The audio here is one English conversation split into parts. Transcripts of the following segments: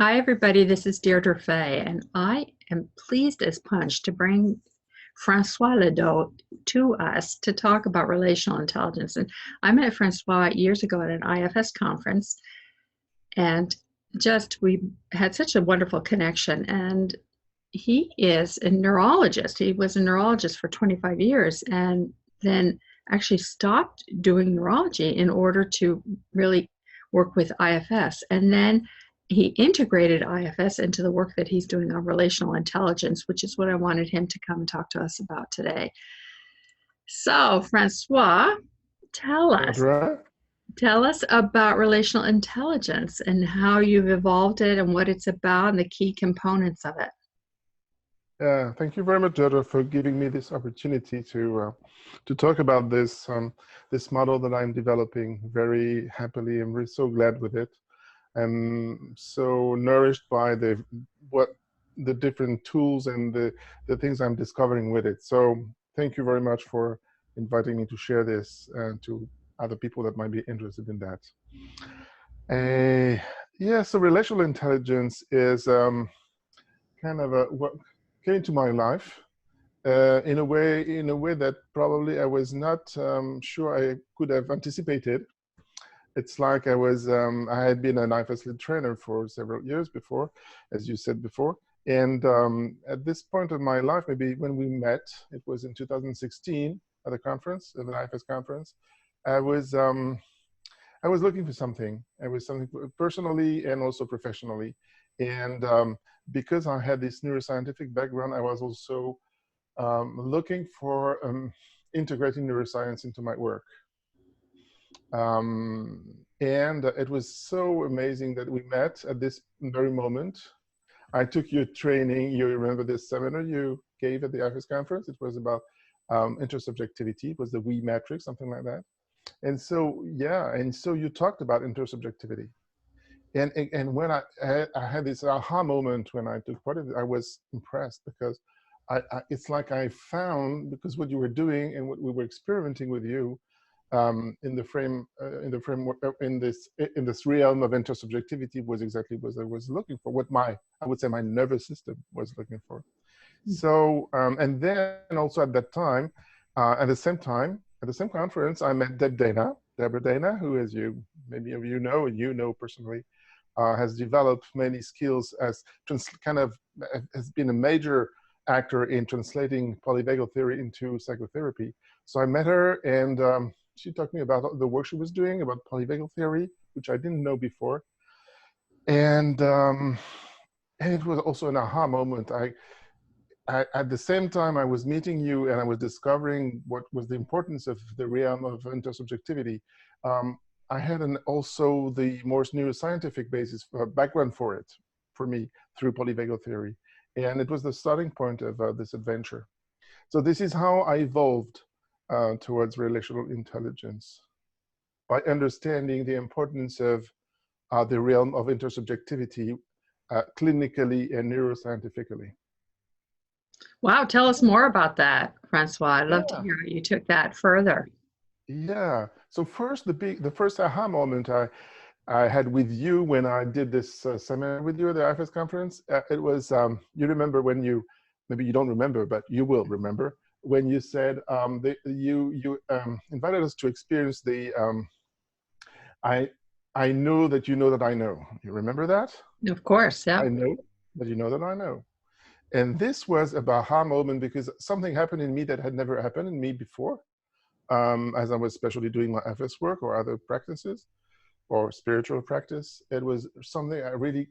Hi, everybody. This is Derdre Fay, and I am pleased as punch to bring Francois Ledoze to us to talk about relational intelligence. And I met Francois years ago at an IFS conference, and just we had such a wonderful connection. And he is a neurologist. He was a neurologist for 25 years and then actually stopped doing neurology in order to really work with IFS. And then he integrated IFS into the work that he's doing on relational intelligence, which is what I wanted him to come and talk to us about today. So, Francois, tell us. Derdre? Tell us about relational intelligence and how you've evolved it and what it's about and the key components of it. Yeah, thank you very much, Derdre, for giving me this opportunity to talk about this model that I'm developing very happily. I'm really so glad with it. I'm so nourished by the different tools and the things I'm discovering with it. So thank you very much for inviting me to share this to other people that might be interested in that. Yeah, so relational intelligence is kind of what came into my life in a way that probably I was not sure I could have anticipated. It's like I had been an IFS lead trainer for several years before, as you said before. And at this point of my life, maybe when we met, it was in 2016 at a conference, at an IFS conference, I was looking for something. I was something personally and also professionally. And because I had this neuroscientific background, I was also looking for integrating neuroscience into my work. And it was so amazing that we met at this very moment. I took your training. You remember this seminar you gave at the IFS conference? It was about intersubjectivity. It was the we matrix, something like that. And so, yeah, and so you talked about intersubjectivity. And when I had this aha moment when I took part of it, I was impressed because it's like I found, because what you were doing and what we were experimenting with you in this realm of intersubjectivity was exactly what I was looking for, what I would say my nervous system was looking for. So and then also at that time, at the same conference, I met Derdre, who, as many of you know personally, has developed many skills as has been a major actor in translating polyvagal theory into psychotherapy. So I met her, and she talked to me about the work she was doing about polyvagal theory, which I didn't know before. And it was also an aha moment. At the same time, I was meeting you and I was discovering what was the importance of the realm of intersubjectivity. I had also the more neuroscientific background for me through polyvagal theory. And it was the starting point of this adventure. So this is how I evolved towards relational intelligence, by understanding the importance of the realm of intersubjectivity clinically and neuroscientifically. Wow, tell us more about that, Francois. I'd love to Yeah. hear how you took that further. Yeah. So first, the first aha moment I had with you when I did this seminar with you at the IFS conference, it was, you remember when maybe you don't remember, but you will remember, when you said you invited us to experience the, I know that you know that I know. You remember that? Of course, yeah. I know that you know that I know. And this was a aha moment because something happened in me that had never happened in me before, as I was especially doing my FS work or other practices or spiritual practice. It was something I really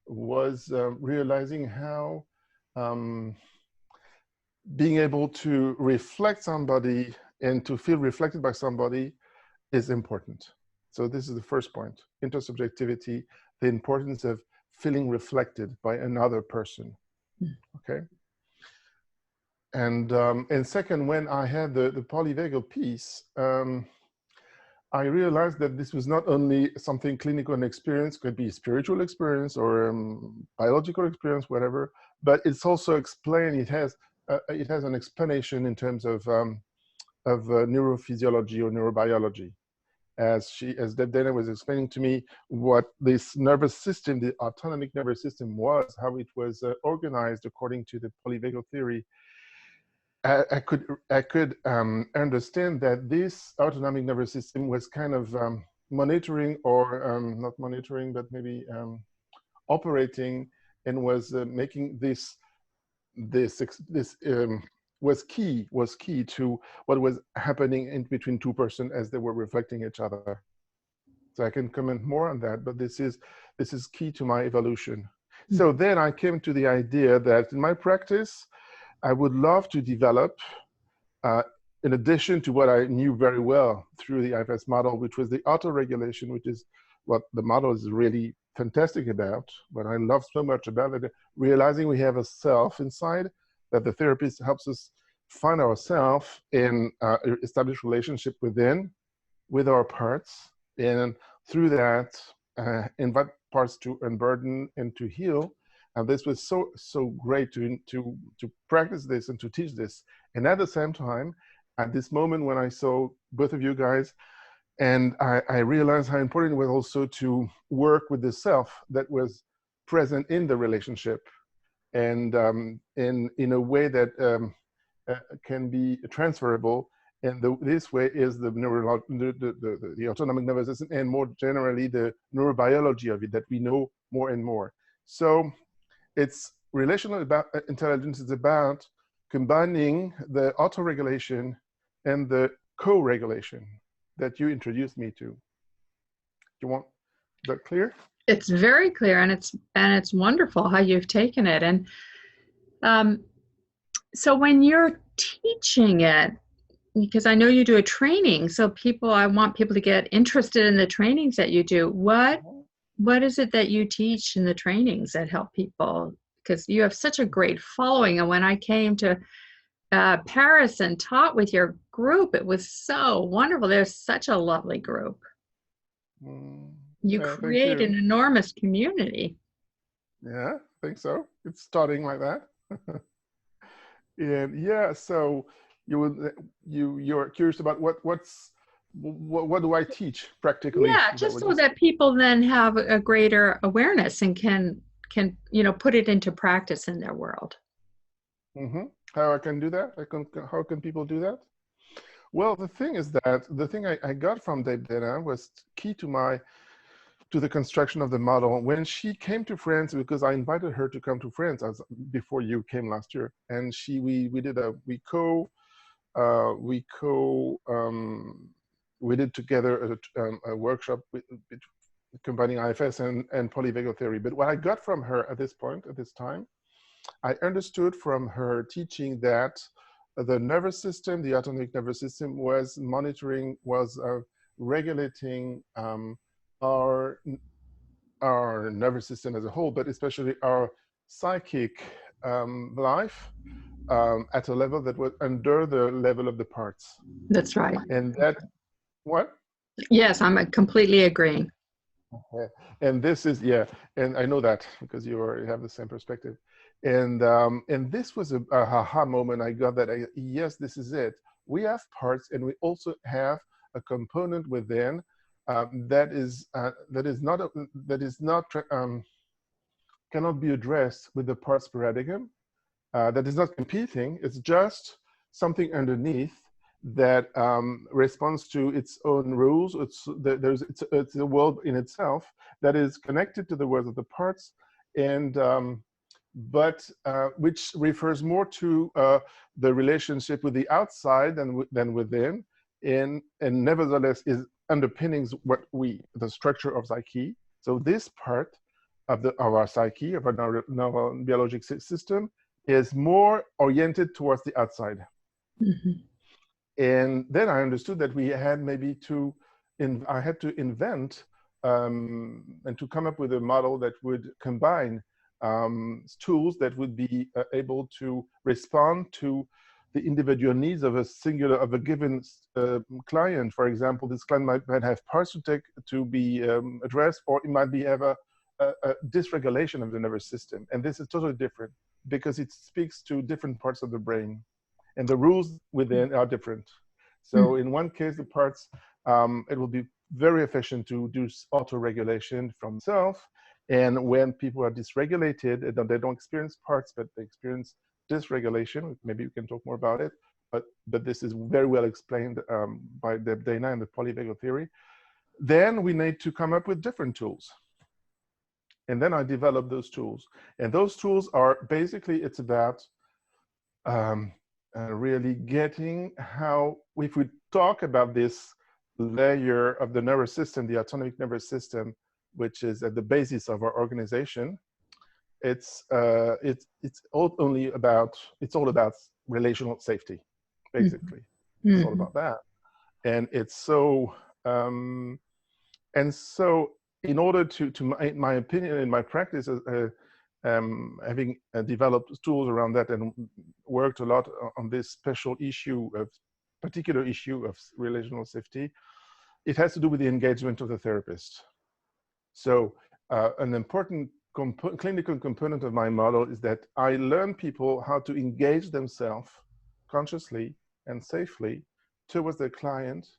was realizing how being able to reflect somebody and to feel reflected by somebody is important. So this is the first point, intersubjectivity, the importance of feeling reflected by another person, okay? And second, when I had the polyvagal piece, I realized that this was not only something clinical and experience, could be spiritual experience or biological experience, whatever, but it's also explained, it has an explanation in terms of neurophysiology or neurobiology. as Derdre was explaining to me what this nervous system, the autonomic nervous system was, how it was organized according to the polyvagal theory, I could understand that this autonomic nervous system was kind of monitoring, or not monitoring, but maybe operating, and was making this was key to what was happening in between two persons as they were reflecting each other. So I can comment more on that, but this is key to my evolution. So then I came to the idea that in my practice, I would love to develop, in addition to what I knew very well through the IFS model, which was the auto-regulation, which is what the model is really fantastic about, what I love so much about it, realizing we have a self inside, that the therapist helps us find ourselves in establish relationship within, with our parts, and through that, invite parts to unburden and to heal. And this was so great to practice this and to teach this. And at the same time, at this moment when I saw both of you guys, and I realized how important it was also to work with the self that was present in the relationship, and in a way that can be transferable. And this way is the autonomic nervous system, and more generally the neurobiology of it that we know more and more. So it's relational intelligence is about combining the auto-regulation and the co-regulation that you introduced me to. Is that clear? It's very clear, and it's wonderful how you've taken it. And so when you're teaching it, because I know you do a training, so I want people to get interested in the trainings that you do. What is it that you teach in the trainings that help people? Because you have such a great following, and when I came to Paris and taught with your group, it was so wonderful. There's such a lovely group. You create an enormous community. Yeah, I think so. It's starting like that. And yeah, so you're curious about what do I teach practically? Yeah, just so that people then have a greater awareness and can put it into practice in their world. How I can do that? How can people do that? Well, the thing is that the thing I got from Derdre was key to the construction of the model. When she came to France, because I invited her to come to France before you came last year, and we did together a workshop combining IFS and polyvagal theory. But what I got from her at this time, I understood from her teaching that the nervous system, the autonomic nervous system, was regulating our nervous system as a whole, but especially our psychic life at a level that was under the level of the parts. That's right. And that, what? Yes, I'm completely agreeing. Okay. And this is, yeah, and I know that because you have the same perspective. And this was a aha moment. I got that, yes, this is it. We have parts, and we also have a component within cannot be addressed with the parts paradigm. That is not competing. It's just something underneath that responds to its own rules. It's a world in itself that is connected to the world of the parts, and but which refers more to the relationship with the outside than within, and nevertheless is underpinnings the structure of psyche. So this part of our psyche, of our neurobiologic system, is more oriented towards the outside. And then I understood that we had I had to invent and to come up with a model that would combine tools that would be able to respond to the individual needs of a given client. For example, this client might have parts to be addressed, or it might have a dysregulation of the nervous system. And this is totally different because it speaks to different parts of the brain, and the rules within are different. So in one case, the parts, it will be very efficient to do auto-regulation from self. And when people are dysregulated, they don't experience parts, but they experience dysregulation. Maybe we can talk more about it, but this is very well explained by Derdre and the polyvagal theory. Then we need to come up with different tools. And then I developed those tools. And those tools are basically, it's about really getting how, if we talk about this layer of the nervous system, the autonomic nervous system, which is at the basis of our organization, it's all about relational safety, basically. Mm-hmm. It's all about that. And it's so, in order to my opinion, in my practice, having developed tools around that and worked a lot on this particular issue of relational safety, it has to do with the engagement of the therapist. So an important clinical component of my model is that I learn people how to engage themselves consciously and safely towards their client,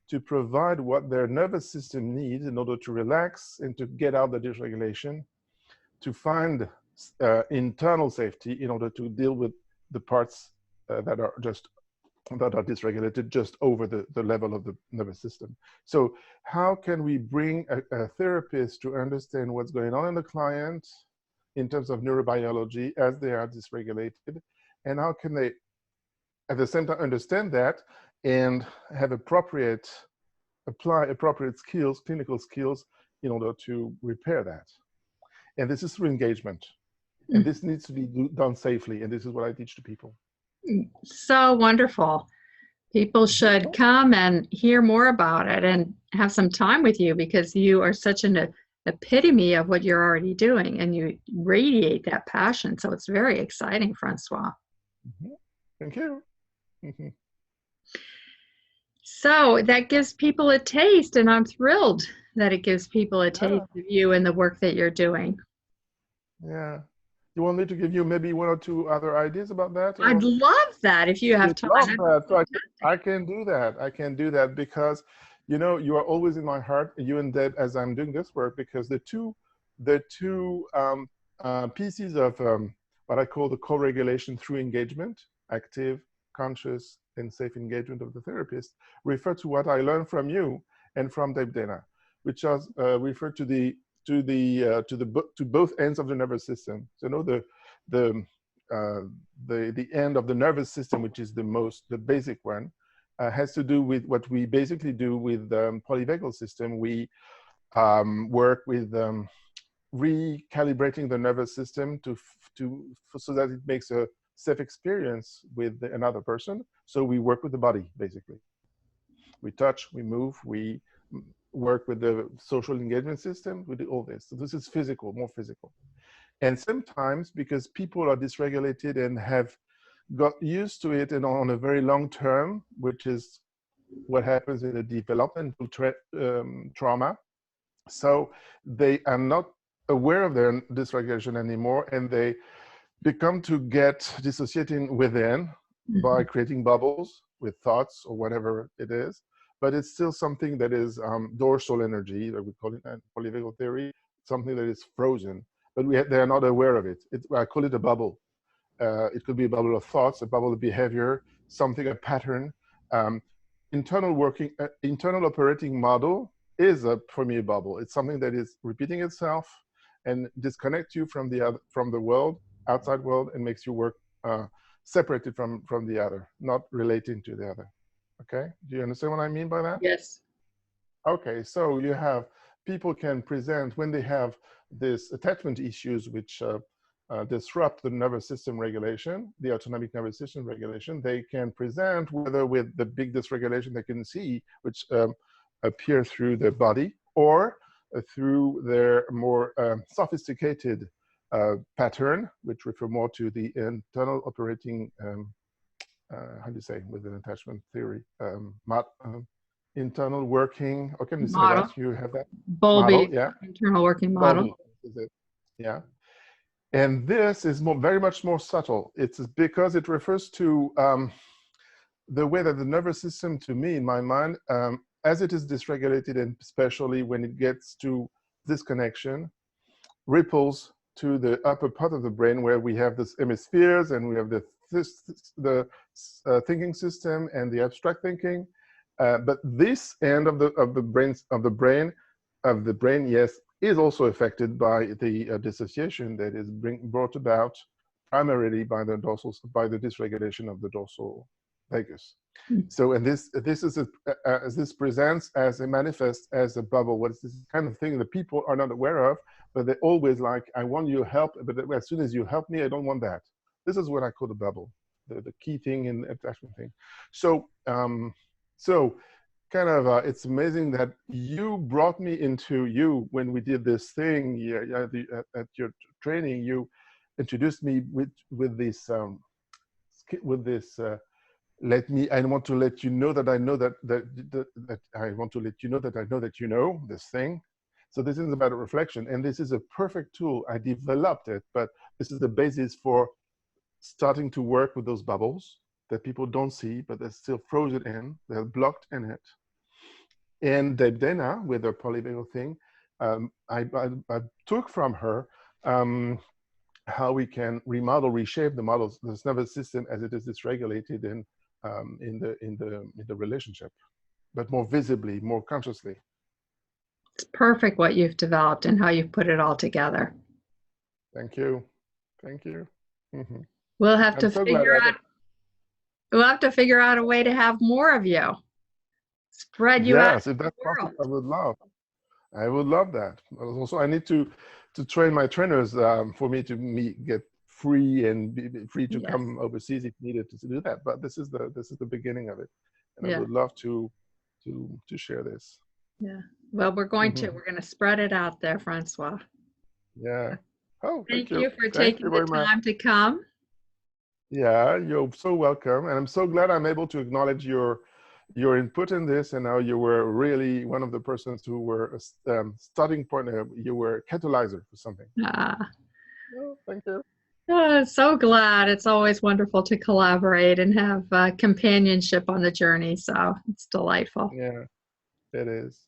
to provide what their nervous system needs in order to relax and to get out the dysregulation, to find internal safety in order to deal with the parts that are dysregulated just over the level of the nervous system. So how can we bring a therapist to understand what's going on in the client in terms of neurobiology as they are dysregulated, and how can they at the same time understand that and have apply appropriate skills, clinical skills, in order to repair that. And this is through engagement. And this needs to be done safely. And this is what I teach to people. So wonderful. People should come and hear more about it and have some time with you, because you are such an epitome of what you're already doing, and you radiate that passion. So it's very exciting, Francois. Mm-hmm. Thank you. Mm-hmm. So that gives people a taste, and I'm thrilled that it gives people a taste of you and the work that you're doing. Yeah. You want me to give you maybe one or two other ideas about that? Or? I'd love that if you have time. Love that. So I can do that. I can do that because, you know, you are always in my heart, you and Deb, as I'm doing this work, because the two pieces of what I call the co-regulation through engagement, active, conscious, and safe engagement of the therapist, refer to what I learned from you and from Derdre, which is refer to both ends of the nervous system. So, you know, the end of the nervous system, which is the basic one, has to do with what we basically do with the polyvagal system. We work with recalibrating the nervous system so that it makes a safe experience with another person. So we work with the body, basically. We touch, we move, we work with the social engagement system, we do all this. So this is physical, more physical. And sometimes, because people are dysregulated and have got used to it and on a very long term, which is what happens in a developmental trauma, so they are not aware of their dysregulation anymore, and they become to get dissociating within by creating bubbles with thoughts or whatever it is. But it's still something that is dorsal energy, that we call it in polyvagal theory, something that is frozen, but they are not aware of it. I call it a bubble. It could be a bubble of thoughts, a bubble of behavior, something, a pattern. Internal operating model is for me a bubble. It's something that is repeating itself and disconnects you from the world, outside world, and makes you work separated from the other, not relating to the other. Okay, do you understand what I mean by that? Yes. Okay, so you have people can present when they have these attachment issues which disrupt the nervous system regulation, the autonomic nervous system regulation. They can present whether with the big dysregulation they can see, which appear through their body, or through their more sophisticated pattern, which refer more to the internal operating how do you say, with an attachment theory, internal working, how can you say that? You have that Bowlby, model, yeah. Internal working model. Bowlby, is it? Yeah. And this is very much more subtle. It's because it refers to the way that the nervous system, to me, in my mind, as it is dysregulated, and especially when it gets to disconnection, ripples to the upper part of the brain where we have this hemispheres and we have the thinking system and the abstract thinking. But this end of the brain, yes, is also affected by the dissociation that is brought about primarily by the dysregulation of the dorsal vagus. So, and this presents as a manifest as a bubble. What is this kind of thing that people are not aware of, but they're always like, I want your help, but as soon as you help me, I don't want that. This is what I call the bubble, the key thing in attachment thing. So, kind of, it's amazing that you brought me into you when we did this thing at your training. You introduced me with this I want to let you know that I know that I want to let you know that I know that you know this thing. So this is about a reflection, and this is a perfect tool. I developed it, but this is the basis for starting to work with those bubbles that people don't see, but they're still frozen in, they're blocked in it. And Dana, with her polyvagal thing, I took from her how we can remodel, reshape the models, this nervous system as it is dysregulated in the relationship, but more visibly, more consciously. It's perfect what you've developed and how you've put it all together. Thank you. Thank you. Mm-hmm. We'll have to figure out a way to have more of you. Spread you out. Yes, if that's possible, I would love that. Also, I need to train my trainers for me to get free and be free to come overseas if needed to do that. But this is the beginning of it, and I would love to share this. Yeah. Well, we're going to spread it out there, Francois. Yeah. Oh, thank you for taking the time to come. Yeah, you're so welcome, and I'm so glad I'm able to acknowledge your input in this, and how you were really one of the persons who were starting point. You were a catalyzer for something. Oh, thank you. Oh, so glad. It's always wonderful to collaborate and have companionship on the journey. So it's delightful. Yeah, it is.